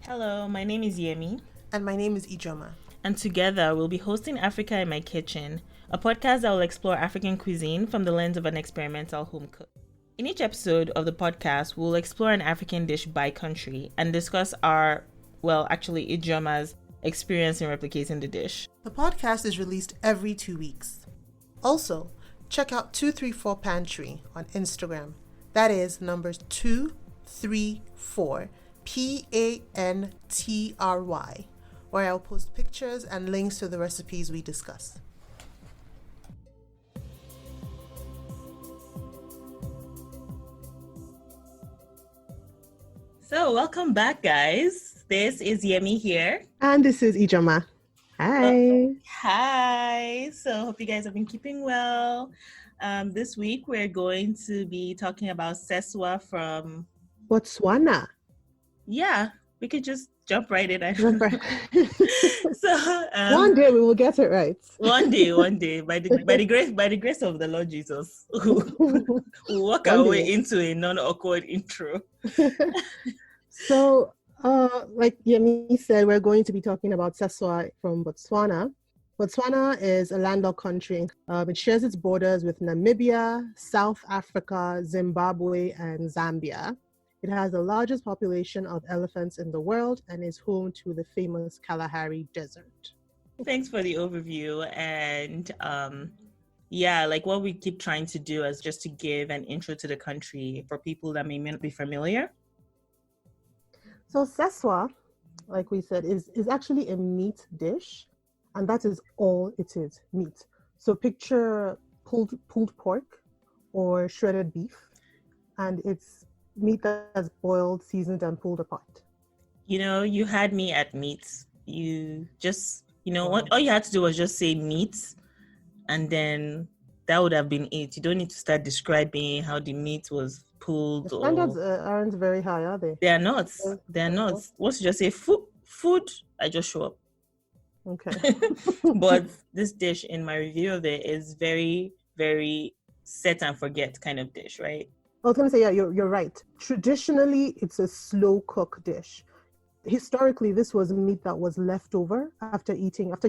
Hello, my name is Yemi, And my name is Ijeoma. and together we'll be hosting Africa in My Kitchen, a podcast that will explore African cuisine from the lens of an experimental home cook. In each episode of the podcast, we'll explore an African dish by country and discuss Ijeoma's experience in replicating the dish. The podcast is released every 2 weeks. Also, check out 234 Pantry on Instagram. That is numbers 234 PANTRY, where I'll post pictures and links to the recipes we discuss. So, welcome back, guys. This is Yemi here. And this is Ijeoma. Hi. Hi. So, hope you guys have been keeping well. This week, we're going to be talking about Seswaa from Botswana. Yeah, we could just jump right in. So one day we will get it right. One day, by the grace of the Lord Jesus, we'll walk our way into a non-awkward intro. So, like Yemi said, we're going to be talking about Seswaa from Botswana. Botswana is a landlocked country. It shares its borders with Namibia, South Africa, Zimbabwe, and Zambia. It has the largest population of elephants in the world and is home to the famous Kalahari Desert. Thanks for the overview. And like what we keep trying to do is just to give an intro to the country for people that may not be familiar. So Seswaa, like we said, is actually a meat dish, and that is all it is, meat. So picture pulled pork or shredded beef, and it's meat that's boiled, seasoned, and pulled apart. You had me at meats. All you had to do was just say meat, and then that would have been it. You don't need to start describing how the meat was pulled. The standards aren't very high, are they? They are not. They are not. Once you just say food, I just show up. Okay. But this dish, in my review of it, is very, very set and forget kind of dish, right? I was going to say, yeah, you're right. Traditionally, it's a slow cook dish. Historically, this was meat that was left over after you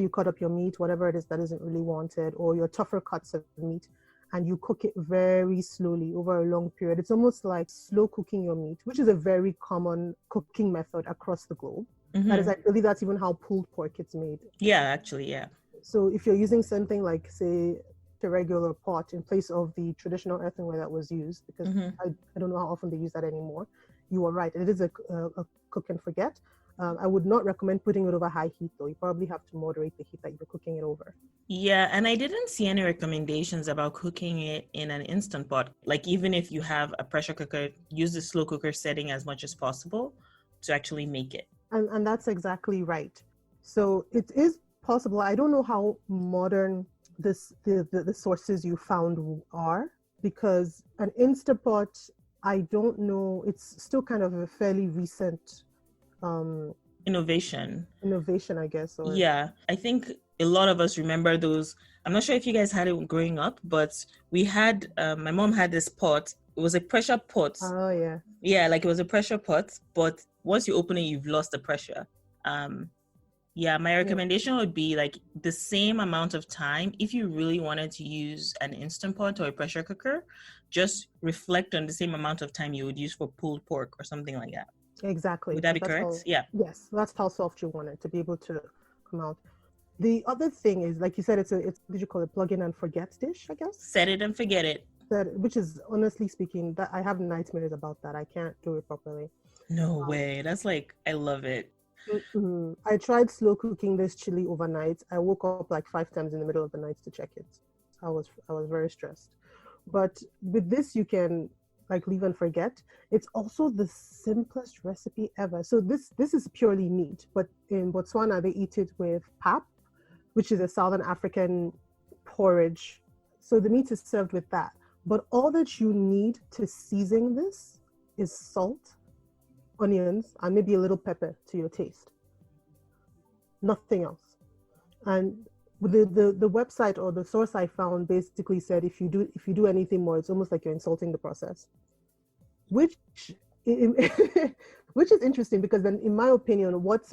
cut up your meat, whatever it is that isn't really wanted, or your tougher cuts of meat, and you cook it very slowly over a long period. It's almost like slow cooking your meat, which is a very common cooking method across the globe. Mm-hmm. That is, I believe that's even how pulled pork is made. Yeah, actually, yeah. So if you're using something like, say, a regular pot in place of the traditional earthenware that was used, because I don't know how often they use that anymore. You are right. It is a cook and forget. I would not recommend putting it over high heat, though. You probably have to moderate the heat that you're cooking it over. Yeah, and I didn't see any recommendations about cooking it in an instant pot. Like, even if you have a pressure cooker, use the slow cooker setting as much as possible to actually make it. And that's exactly right. So it is possible. I don't know how modern the sources you found are, because an Instapot, I don't know, it's still kind of a fairly recent innovation, I guess. Or... Yeah, I think a lot of us remember those. I'm not sure if you guys had it growing up, but we had, my mom had this pot. It was a pressure pot. Oh, yeah. Yeah, like it was a pressure pot, but once you open it, you've lost the pressure. My recommendation would be like the same amount of time. If you really wanted to use an Instant Pot or a pressure cooker, just reflect on the same amount of time you would use for pulled pork or something like that. Exactly. Would that be correct? Yeah. Yes, that's how soft you want it to be able to come out. The other thing is, like you said, it's what you call a plug in and forget dish, I guess. Set it and forget it. Which is, honestly speaking, that I have nightmares about that. I can't do it properly. No way. That's like, I love it. Mm-hmm. I tried slow cooking this chili overnight. I woke up like 5 times in the middle of the night to check it. I was very stressed. But with this, you can like leave and forget. It's also the simplest recipe ever. So this is purely meat, but in Botswana they eat it with pap, which is a Southern African porridge. So the meat is served with that. But all that you need to season this is salt, onions, and maybe a little pepper to your taste. Nothing else. And the website or the source I found basically said if you do anything more, it's almost like you're insulting the process. Which which is interesting because then, in my opinion, what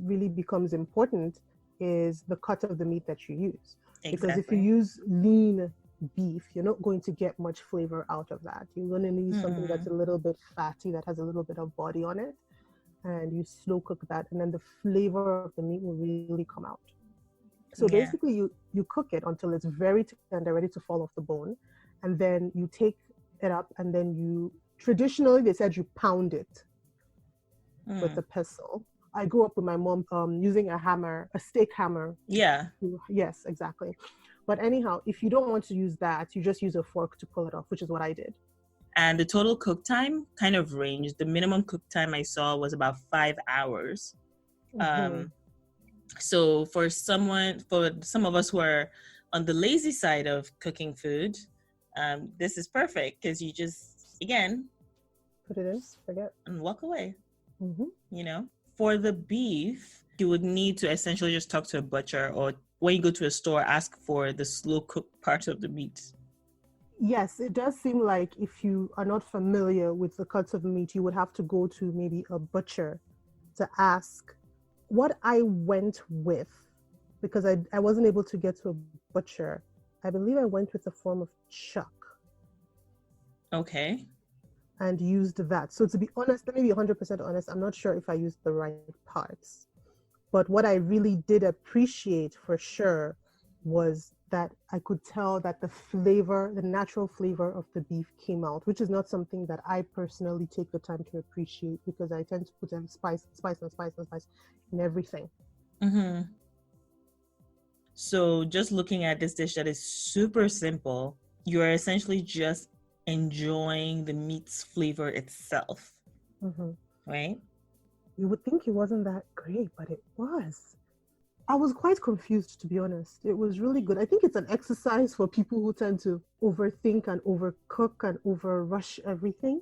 really becomes important is the cut of the meat that you use. Because if you Exactly. use lean beef, you're not going to get much flavor out of that. You're going to need something that's a little bit fatty, that has a little bit of body on it, and you slow cook that, and then the flavor of the meat will really come out. So Yeah. basically, you cook it until it's very tender, ready to fall off the bone, and then you take it up, and then you traditionally they said you pound it with a pestle. I grew up with my mom using a hammer, a steak hammer. Yeah. Yes, exactly. But anyhow, if you don't want to use that, you just use a fork to pull it off, which is what I did. And the total cook time kind of ranged. The minimum cook time I saw was about 5 hours. So for some of us who are on the lazy side of cooking food, this is perfect because you just, again, put it in, forget, and walk away. You know, for the beef, you would need to essentially just talk to a butcher, or when you go to a store, ask for the slow cooked part of the meat. Yes, it does seem like if you are not familiar with the cuts of meat, you would have to go to maybe a butcher to ask. What I went with, because I wasn't able to get to a butcher, I believe I went with a form of chuck. Okay. And used that. So to be honest, let me be 100% honest, I'm not sure if I used the right parts. But what I really did appreciate for sure was that I could tell that the flavor, the natural flavor of the beef came out, which is not something that I personally take the time to appreciate because I tend to put spice in everything. So just looking at this dish that is super simple, you are essentially just enjoying the meat's flavor itself, right? You would think it wasn't that great, but it was. I was quite confused, to be honest. It was really good. I think it's an exercise for people who tend to overthink and overcook and overrush everything.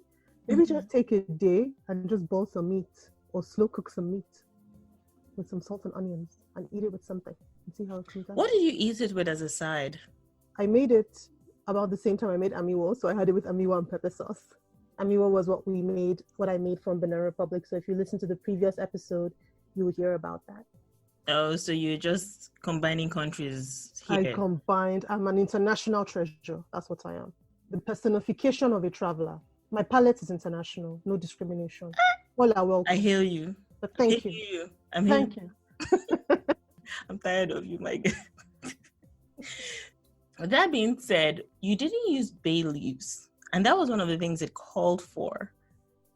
Maybe just take a day and just boil some meat or slow cook some meat with some salt and onions and eat it with something and see how it comes out. What do you eat it with as a side? I made it about the same time I made amiwo, so I had it with amiwo and pepper sauce. Amiwo was what I made from Benin Republic. So if you listen to the previous episode, you would hear about that. Oh, so you're just combining countries here. I combined. I'm an international treasure. That's what I am. The personification of a traveler. My palate is international. No discrimination. All are welcome. I hail you. But thank you. Thank you. I'm tired of you, my God. That being said, you didn't use bay leaves. And that was one of the things it called for.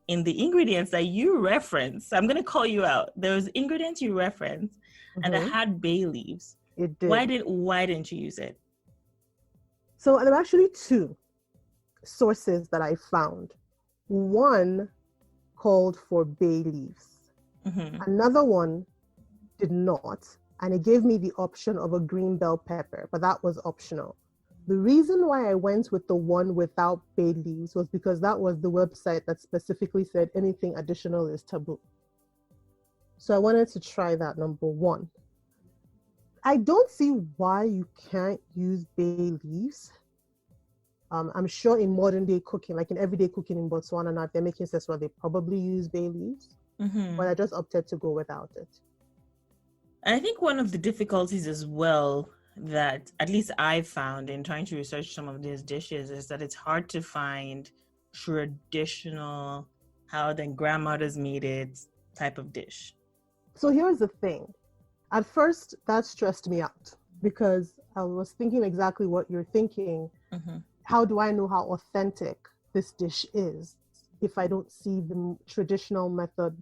In the ingredients that you referenced, I'm going to call you out. There was ingredients you referenced and that had bay leaves. It did. Why didn't you use it? So there are actually two sources that I found. One called for bay leaves. Another one did not. And it gave me the option of a green bell pepper, but that was optional. The reason why I went with the one without bay leaves was because that was the website that specifically said anything additional is taboo. So I wanted to try that, number one. I don't see why you can't use bay leaves. I'm sure in modern day cooking, like in everyday cooking in Botswana now, if they're making Seswaa, they probably use bay leaves. But I just opted to go without it. And I think one of the difficulties as well that at least I found in trying to research some of these dishes is that it's hard to find traditional, how the grandmothers made it type of dish. So here's the thing. At first, that stressed me out because I was thinking exactly what you're thinking. How do I know how authentic this dish is if I don't see the traditional method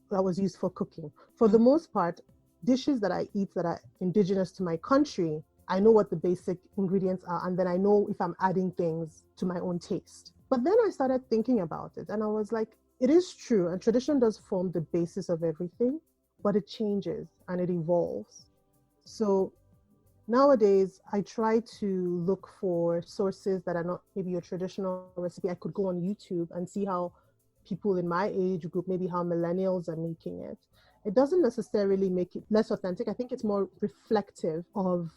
that was used for cooking? For the most part, dishes that I eat that are indigenous to my country, I know what the basic ingredients are, and then I know if I'm adding things to my own taste. But then I started thinking about it, and I was like, it is true, and tradition does form the basis of everything, but it changes and it evolves. So nowadays, I try to look for sources that are not maybe a traditional recipe. I could go on YouTube and see how people in my age group, maybe how millennials are making it. It doesn't necessarily make it less authentic. I think it's more reflective of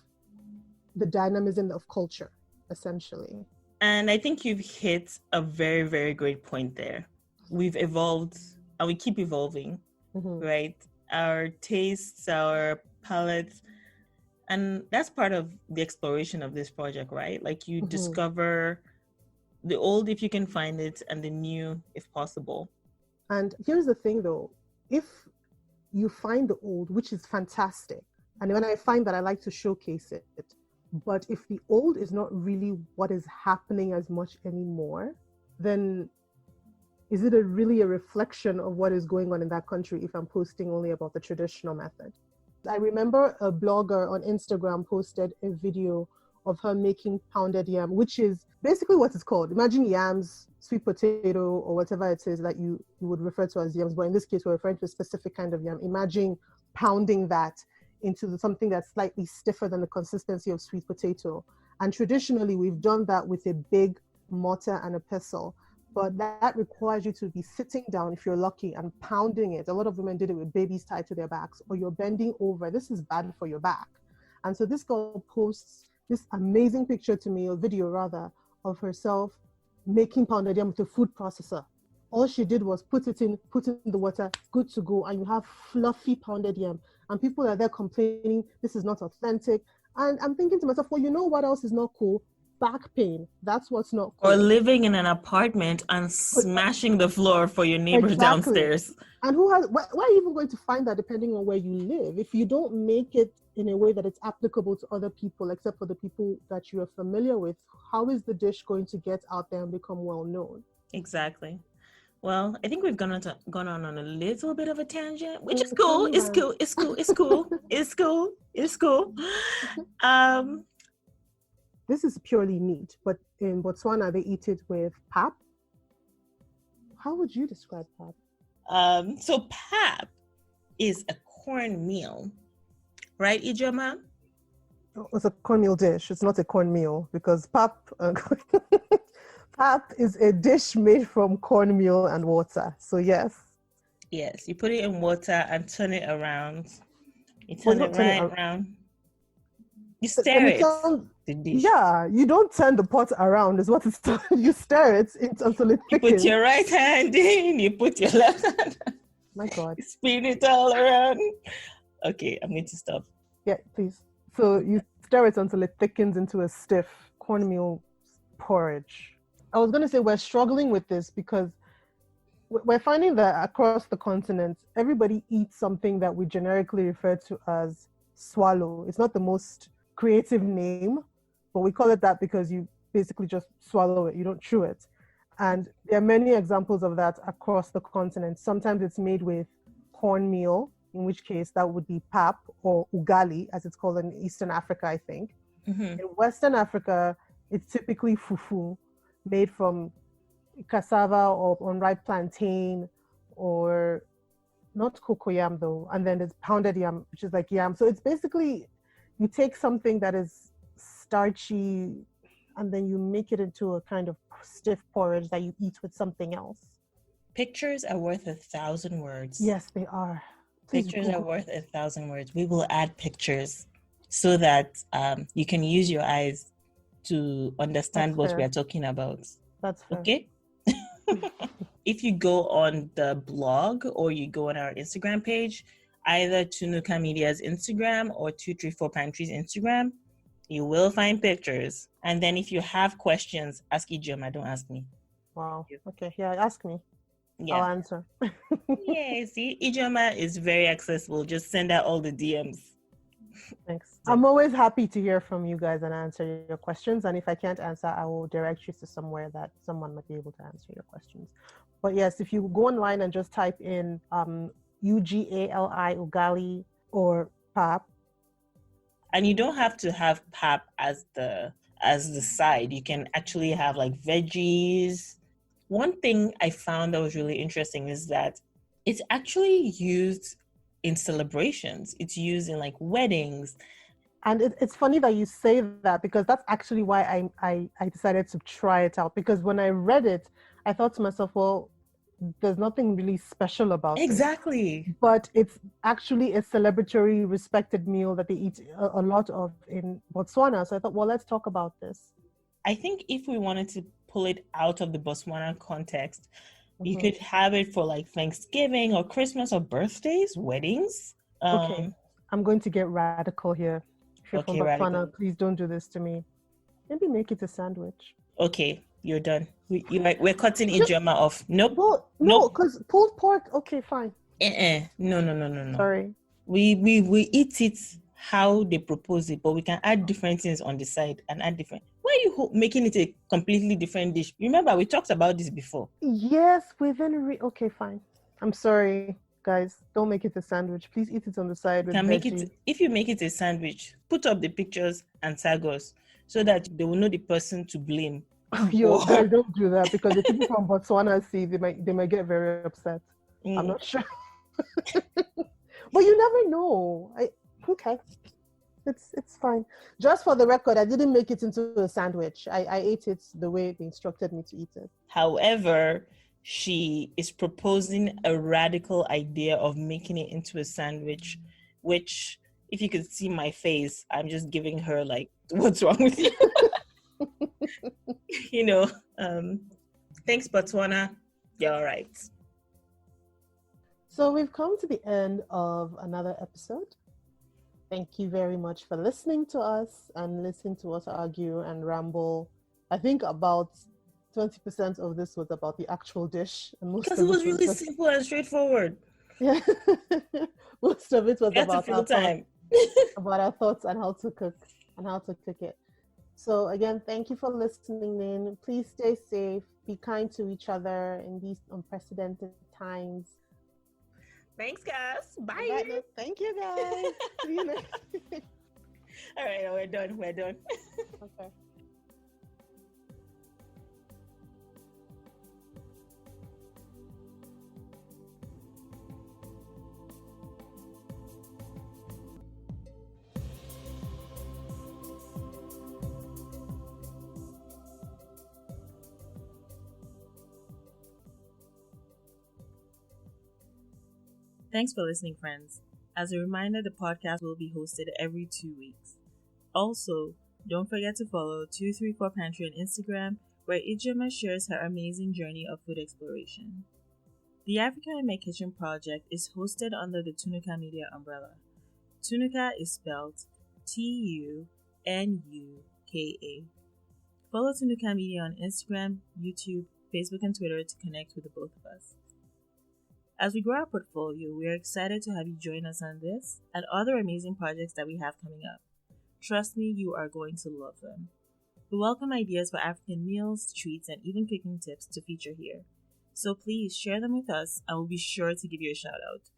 the dynamism of culture, essentially. And I think you've hit a very, very great point there. we've evolved and we keep evolving, right? Our tastes, our palates, and that's part of the exploration of this project, right? Like you discover the old if you can find it and the new if possible. And here's the thing though, if you find the old, which is fantastic, and when I find that, I like to showcase it, but if the old is not really what is happening as much anymore, then is it really a reflection of what is going on in that country if I'm posting only about the traditional method? I remember a blogger on Instagram posted a video of her making pounded yam, which is basically what it's called. Imagine yams, sweet potato, or whatever it is that you would refer to as yams, but in this case, we're referring to a specific kind of yam. Imagine pounding that into something that's slightly stiffer than the consistency of sweet potato. And traditionally, we've done that with a big mortar and a pestle. But that requires you to be sitting down, if you're lucky, and pounding it. A lot of women did it with babies tied to their backs, or you're bending over. This is bad for your back. And so this girl posts this amazing picture to me, or video rather, of herself making pounded yam with a food processor. All she did was put it in the water, good to go, and you have fluffy pounded yam. And people are there complaining, this is not authentic. And I'm thinking to myself, well, you know what else is not cool? Back pain. That's what's not cool. Or living in an apartment and smashing the floor for your neighbors downstairs. And where are you even going to find that, depending on where you live? If you don't make it in a way that it's applicable to other people, except for the people that you are familiar with, how is the dish going to get out there and become well known? Exactly. Well, I think we've gone on a little bit of a tangent, which is cool. It's cool. It's cool. It's cool. It's cool. It's cool. This is purely meat, but in Botswana, they eat it with pap. How would you describe pap? So pap is a cornmeal, right, Ijeoma? It's a cornmeal dish. It's not a cornmeal, because pap is a dish made from cornmeal and water. So yes. Yes, you put it in water and turn it around. You turn it right around. You stir it. Yeah, you don't turn the pot around, is what it's done. You stir it until it thickens. You put your right hand in, you put your left hand. My God. You spin it all around. Okay, I'm going to stop. Yeah, please. So you stir it until it thickens into a stiff cornmeal porridge. I was going to say we're struggling with this because we're finding that across the continent, everybody eats something that we generically refer to as swallow. It's not the most creative name, but we call it that because you basically just swallow it, you don't chew it. And there are many examples of that across the continent. Sometimes it's made with cornmeal, in which case that would be pap, or ugali, as it's called in Eastern Africa, I think. In Western Africa, it's typically fufu, made from cassava or unripe plantain, or not cocoyam though. And then there's pounded yam, which is like yam. So it's basically, you take something that is starchy and then you make it into a kind of stiff porridge that you eat with something else. Pictures are worth 1,000 words. Yes, they are. Pictures are worth 1,000 words. We will add pictures so that you can use your eyes to understand what we are talking about. That's fair. Okay? If you go on the blog or you go on our Instagram page, either Tunuka Media's Instagram or 234 Pantry's Instagram, you will find pictures. And then if you have questions, ask Ijeoma, don't ask me. Wow. Okay. Yeah, ask me. Yeah. I'll answer. Yeah, see, Ijeoma is very accessible. Just send out all the DMs. Thanks. I'm always happy to hear from you guys and answer your questions. And if I can't answer, I will direct you to somewhere that someone might be able to answer your questions. But yes, if you go online and just type in ugali or pap. And you don't have to have pap as the side. You can actually have like veggies. One thing I found that was really interesting is that it's actually used in celebrations. It's used in like weddings. And it's funny that you say that, because that's actually why I decided to try it out. Because when I read it, I thought to myself, well, there's nothing really special about it. Exactly. But it's actually a celebratory, respected meal that they eat a lot of in Botswana. So I thought, well, let's talk about this. I think if we wanted to pull it out of the Botswana context, You could have it for like Thanksgiving or Christmas or birthdays, weddings. Okay, I'm going to get radical here. If you're from Okay, Botswana, radical. please don't do this to me. Maybe make it a sandwich. Okay, you're done. We're cutting Ijeoma off. Nope. Well, no, Nope. because pulled pork. Okay, fine. No. Sorry. We eat it how they propose it, but we can add different things on the side and add different. Why are you making it a completely different dish? Remember, we talked about this before. Yes, within okay, fine. I'm sorry, guys. Don't make it a sandwich. Please eat it on the side with veggies. If you make it a sandwich, put up the pictures and tag us so that they will know the person to blame. Yo, guys, don't do that because the people from Botswana see they might get very upset. I'm not sure. But you never know. Okay. It's fine. Just for the record, I didn't make it into a sandwich. I ate it the way they instructed me to eat it. However, she is proposing a radical idea of making it into a sandwich, which, if you could see my face, I'm just giving her like, what's wrong with you? Thanks, Botswana. You're all right. So we've come to the end of another episode. Thank you very much for listening to us and listening to us argue and ramble. I think about 20% of this was about the actual dish. Because it was really simple and straightforward. Yeah. Most of it was about our thoughts and how to cook it. So again, thank you for listening in. Please stay safe. Be kind to each other in these unprecedented times. Thanks, guys. Bye. Thank you, guys. See you next. All right, we're done. Okay. Thanks for listening, friends. As a reminder, the podcast will be hosted every 2 weeks. Also, don't forget to follow 234 Pantry on Instagram, where Ijeoma shares her amazing journey of food exploration. The Africa in My Kitchen project is hosted under the Tunuka Media umbrella. Tunuka is spelled Tunuka. Follow Tunuka Media on Instagram, YouTube, Facebook, and Twitter to connect with the both of us. As we grow our portfolio, we are excited to have you join us on this and other amazing projects that we have coming up. Trust me, you are going to love them. We welcome ideas for African meals, treats, and even cooking tips to feature here. So please share them with us and we'll be sure to give you a shout out.